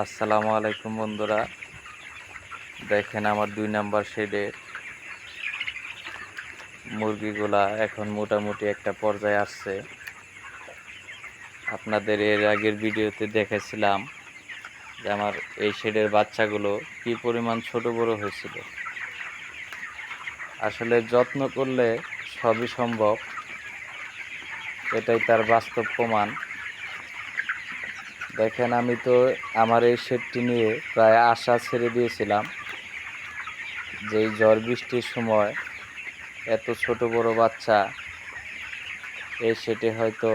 আসসালামু আলাইকুম বন্ধুরা, দেখেন আমার 2 নাম্বার শেডের মুরগিগুলা এখন মোটামুটি একটা পর্যায়ে আসছে। আপনাদের এর আগের ভিডিওতে দেখেছিলাম যে আমার এই শেডের বাচ্চাগুলো কি পরিমাণ ছোট বড় হয়েছিল। আসলে যত্ন করলে সবই সম্ভব, এটাই তার বাস্তব প্রমাণ। দেখেন আমি তো আমার এই শেডটি নিয়ে প্রায় আশা ছেড়ে দিয়েছিলাম যে এই ঝড় বৃষ্টির সময় এত ছোট বড় বাচ্চা এই শেডে হয়তো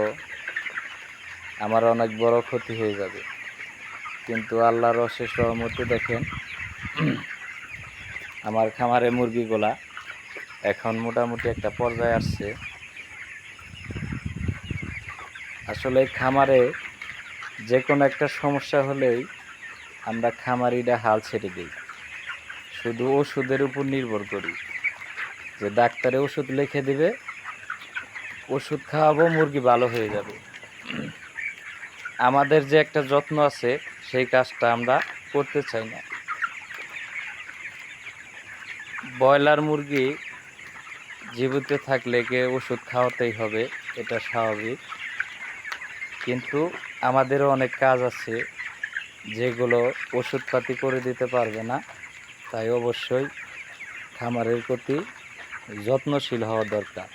আমার অনেক বড় ক্ষতি হয়ে যাবে, কিন্তু আল্লাহর অশেষ রহমতে দেখেন আমার খামারে মুরগিগুলা এখন মোটামুটি একটা পর্যায়ে আসছে। আসলে খামারে যে কোনো একটা সমস্যা হলেই আমরা খামারিরা হাল ছেড়ে দিই, শুধু ওষুধের উপর নির্ভর করি যে ডাক্তারে ওষুধ লিখে দিবে, ওষুধ খাওয়াবো, মুরগি ভালো হয়ে যাবে। আমাদের যে একটা যত্ন আছে সেই কাজটা আমরা করতে চাই না। ব্রয়লার মুরগি জীবিত থাকলে ওষুধ খাওয়াতেই হবে, এটা স্বাভাবিক, কিন্তু আমাদেরও অনেক কাজ আছে যেগুলো ওষুধপাতি করে দিতে পারবে না। তাই অবশ্যই খামারের প্রতি যত্নশীল হওয়া দরকার।